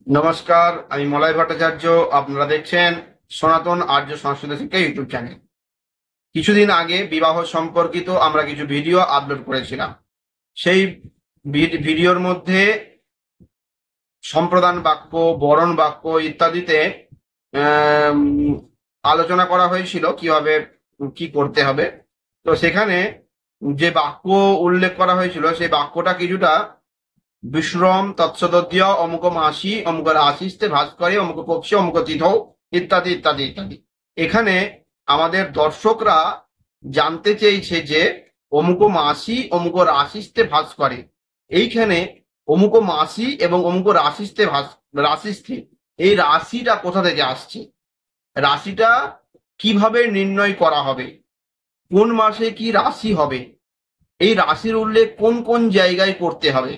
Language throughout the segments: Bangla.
নমস্কার, আমি মলয় ভট্টাচার্য। আপনারা দেখছেন সনাতন আর্য সংস্কৃত শিক্ষা ইউটিউব চ্যানেল। কিছুদিন আগে বিবাহ সম্পর্কিত আমরা কিছু ভিডিও আপলোড করেছিলাম। সেই ভিডিওর মধ্যে সম্প্রদান বাক্য, বরণ বাক্য ইত্যাদিতে আম, আলোচনা করা হয়েছিল কিভাবে কি করতে হবে। তো সেখানে যে বাক্য উল্লেখ করা হয়েছিল সেই বাক্যটা কিছুটা বিশ্রম তৎসদীয় অমুক মাসি অমুক রাশিস্তে ভাস করে অমুক পক্ষে অমুক তীর্থ ইত্যাদি ইত্যাদি ইত্যাদি। এখানে আমাদের দর্শকরা জানতে চেয়েছে যে অমুক মাসি অমুক রাশিস্তে ভাস করে, এইখানে অমুক মাসি এবং অমুক রাশিস্তে রাশিস্থে এই রাশিটা কোথা থেকে আসছে, রাশিটা কিভাবে নির্ণয় করা হবে, কোন মাসে কি রাশি হবে, এই রাশির উল্লেখ কোন কোন জায়গায় করতে হবে,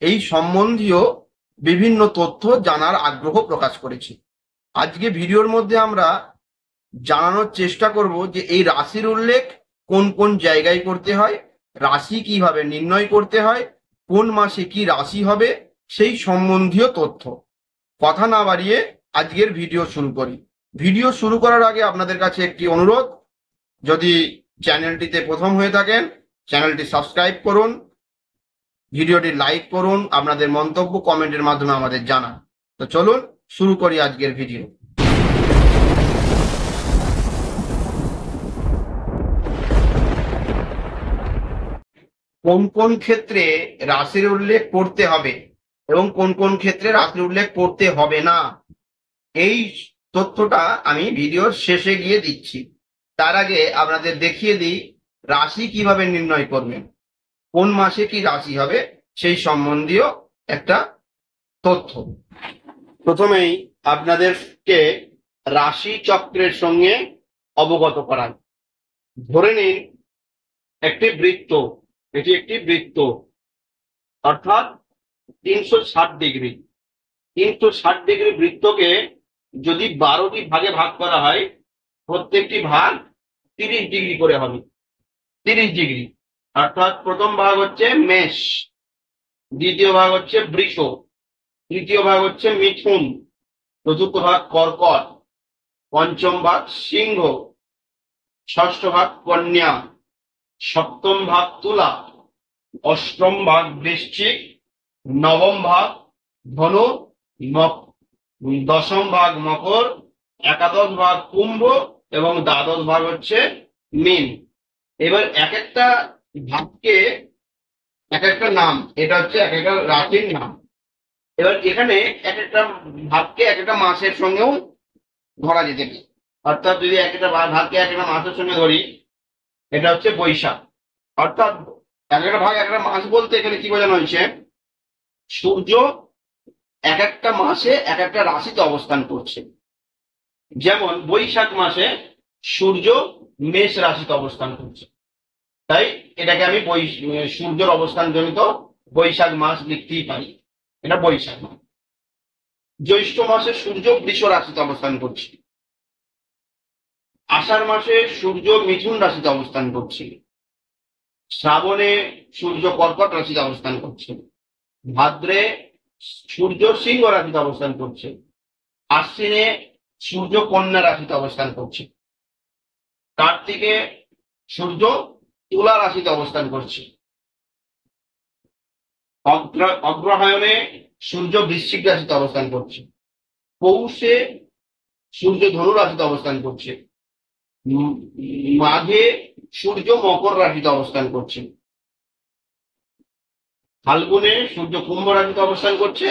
এই সম্বন্ধীয় বিভিন্ন তথ্য জানার আগ্রহ প্রকাশ করেছি। আজকে ভিডিওর মধ্যে আমরা জানানোর চেষ্টা করব যে এই রাশির উল্লেখ কোন কোন জায়গায় করতে হয়, রাশি কিভাবে নির্ণয় করতে হয়, কোন মাসে কি রাশি হবে, সেই সম্বন্ধীয় তথ্য। কথা না বাড়িয়ে আজকের ভিডিও শুরু করি। ভিডিও শুরু করার আগে আপনাদের কাছে একটি অনুরোধ, যদি চ্যানেলটিতে প্রথম হয়ে থাকেন চ্যানেলটি সাবস্ক্রাইব করুন, ভিডিওটি লাইক করুন, আপনাদের মন্তব্য কমেন্টের মাধ্যমে আমাদের জানান। তো চলুন শুরু করি আজকের ভিডিও। কোন কোন ক্ষেত্রে রাশির উল্লেখ করতে হবে এবং কোন কোন ক্ষেত্রে রাশির উল্লেখ করতে হবে না, এই তথ্যটা আমি ভিডিওর শেষে গিয়ে দিচ্ছি। তার আগে আপনাদের দেখিয়ে দিই রাশি কিভাবে নির্ণয় করবেন, কোন মাসে কি রাশি হবে সেই সম্বন্ধীয় একটা তথ্য। প্রথমেই আপনাদেরকে রাশি চক্রের সঙ্গে অবগত করাই। ধরে নিন একটি বৃত্ত, এটি একটি বৃত্ত, অর্থাৎ 360 ডিগ্রি। 360 ডিগ্রি বৃত্তকে যদি 12টি ভাগে ভাগ করা হয়, প্রত্যেকটি ভাগ 30 ডিগ্রি করে হবে। 30 ডিগ্রি, অর্থাৎ প্রথম ভাগ হচ্ছে মেষ, দ্বিতীয় ভাগ হচ্ছে বৃষ, তৃতীয় ভাগ হচ্ছে মিথুন, চতুর্থ ভাগ কর্কট, পঞ্চম ভাগ সিংহ, ষষ্ঠ ভাগ কন্যা, সপ্তম ভাগ তুলা, অষ্টম ভাগ বৃশ্চিক, নবম ভাগ ধনু, দশম ভাগ মকর, একাদশ ভাগ কুম্ভ এবং দ্বাদশ ভাগ হচ্ছে মীন। এবার এক একটা ভাগকে এক একটা নাম, এটা হচ্ছে এক একটা রাশির নাম। এবার এখানে এক একটা ভাগকে এক একটা মাসের সঙ্গেও ধরা যেতে পারে। অর্থাৎ যদি এক একটা ভাগকে এক একটা মাসের সঙ্গে ধরি, এটা হচ্ছে বৈশাখ। অর্থাৎ এক একটা ভাগ এক একটা মাস বলতে এখানে কি বোঝানো হয়েছে, সূর্য এক একটা মাসে এক একটা রাশিতে অবস্থান করছে। যেমন বৈশাখ মাসে সূর্য মেষ রাশিতে অবস্থান করছে, তাই এটাকে আমি সূর্যের অবস্থান জনিত বৈশাখ মাস লিখতেই পারি, এটা বৈশাখ মাস। জ্যৈষ্ঠ মাসে সূর্য বৃষ রাশিতে অবস্থান করছে, আষাঢ় মাসে সূর্য মিথুন রাশিতে অবস্থান করছে, শ্রাবণে সূর্য কর্কট রাশিতে অবস্থান করছে, ভাদ্রে সূর্য সিংহ রাশিতে অবস্থান করছে, আশ্বিনে সূর্য কন্যা রাশিতে অবস্থান করছে, কার্তিকে সূর্য তুলা রাশিতে অবস্থান করছে, অগ্রহায়ণে সূর্য বৃশ্চিক রাশিতে অবস্থান করছে, পৌষে সূর্য ধনু রাশিতে অবস্থান করছে, মাঘে সূর্য মকর রাশিতে অবস্থান করছে, ফাল্গুনে সূর্য কুম্ভ রাশিতে অবস্থান করছে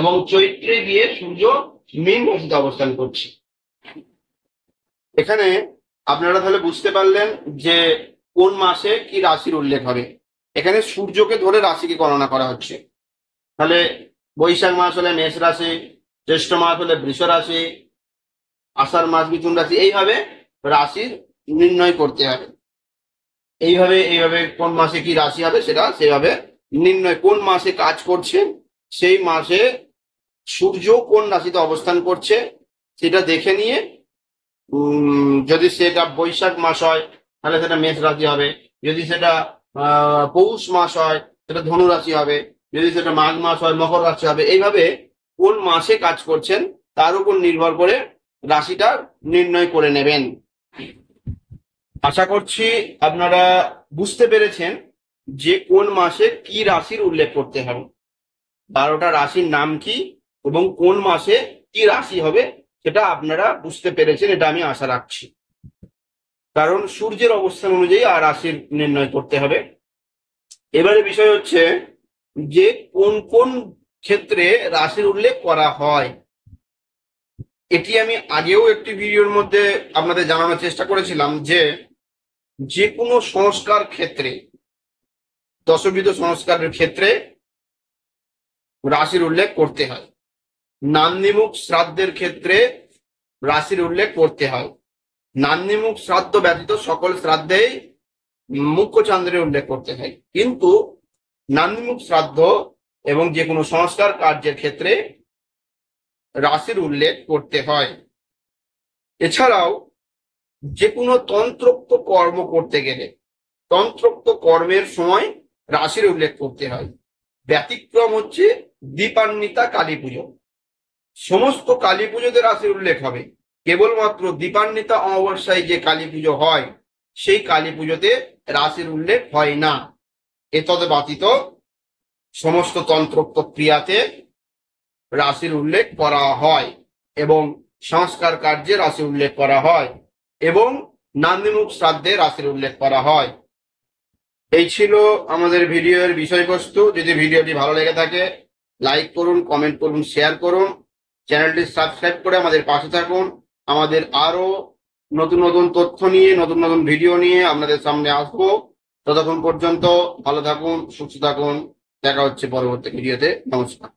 এবং চৈত্রে গিয়ে সূর্য মীন রাশিতে অবস্থান করছে। এখানে আপনারা তাহলে বুঝতে পারলেন যে কোন মাসে কি রাশির উল্লেখ হবে। এখানে সূর্যকে ধরে রাশিকে গণনা করা হচ্ছে। তাহলে বৈশাখ মাস হলে মেষ রাশি, জ্যৈষ্ঠ মাস হলে বৃষ রাশি, আষাঢ় মাস মিথুন রাশি, এইভাবে রাশির নির্ণয় করতে হবে। এইভাবে কোন মাসে কি রাশি হবে সেটা সেভাবে নির্ণয়, কোন মাসে কাজ করছে সেই মাসে সূর্য কোন রাশিতে অবস্থান করছে সেটা দেখে নিয়ে, যদি সেটা বৈশাখ মাস হয় তাহলে সেটা মেষ রাশি হবে, যদি সেটা পৌষ মাস হয় সেটা ধনু রাশি হবে, যদি সেটা মাঘ মাস হয় মকর রাশি হবে। এইভাবে কোন মাসে কাজ করছেন তার উপর নির্ভর করে রাশিটা নির্ণয় করে নেবেন। আশা করছি আপনারা বুঝতে পেরেছেন যে কোন মাসে কি রাশির উল্লেখ করতে হবে। 12টা রাশির নাম কি এবং কোন মাসে কি রাশি হবে সেটা আপনারা বুঝতে পেরেছেন, এটা আমি আশা রাখছি। কারণ সূর্যের অবস্থান অনুযায়ী আর রাশির নির্ণয় করতে হবে। এবারে বিষয় হচ্ছে যে কোন কোন ক্ষেত্রে রাশির উল্লেখ করা হয়। এটি আমি আগেও একটি ভিডিওর মধ্যে আপনাদের জানানোর চেষ্টা করেছিলাম যে কোনো সংস্কার ক্ষেত্রে, দশবিধ সংস্কারের ক্ষেত্রে রাশির উল্লেখ করতে হয়। নান্দিমুখ শ্রাদ্ধের ক্ষেত্রে রাশির উল্লেখ করতে হয়। নান্দিমুখ শ্রাদ্ধ ব্যতীত সকল শ্রাদ্ধেই মুখ্য চন্দ্রের উল্লেখ করতে হয়, কিন্তু নান্দিমুখ শ্রাদ্ধ এবং যে কোনো সংস্কার কার্যের ক্ষেত্রে রাশির উল্লেখ করতে হয়। এছাড়াও যে কোনো তন্ত্রোক্ত কর্ম করতে গেলে তন্ত্রোক্ত কর্মের সময় রাশির উল্লেখ করতে হয়। ব্যতিক্রম হচ্ছে দীপান্বিতা কালী পুজো। সমস্ত কালী পুজোতে রাশির উল্লেখ হবে, কেবলমাত্র দীপান্বিতা অমাবস্যায় যে কালী পুজো হয় সেই কালী পুজোতে রাশির উল্লেখ হয় না। এতদ ব্যতীত সমস্ত তন্ত্রোক্ত ক্রিয়াতে রাশির উল্লেখ করা হয় এবং সংস্কার কার্যে রাশি উল্লেখ করা হয় এবং নান্দিমুখ শ্রাদ্ধে রাশির উল্লেখ করা হয়। এই ছিল আমাদের ভিডিওর বিষয়বস্তু। যদি ভিডিওটি ভালো লেগে থাকে লাইক করুন, কমেন্ট করুন, শেয়ার করুন, চ্যানেলটি সাবস্ক্রাইব করে আমাদের পাশে থাকুন। আমাদের আরো নতুন নতুন তথ্য নিয়ে, নতুন নতুন ভিডিও নিয়ে আপনাদের সামনে আসবো। ততক্ষণ পর্যন্ত ভালো থাকুন, সুস্থ থাকুন। দেখা হচ্ছে পরবর্তী ভিডিওতে। নমস্কার।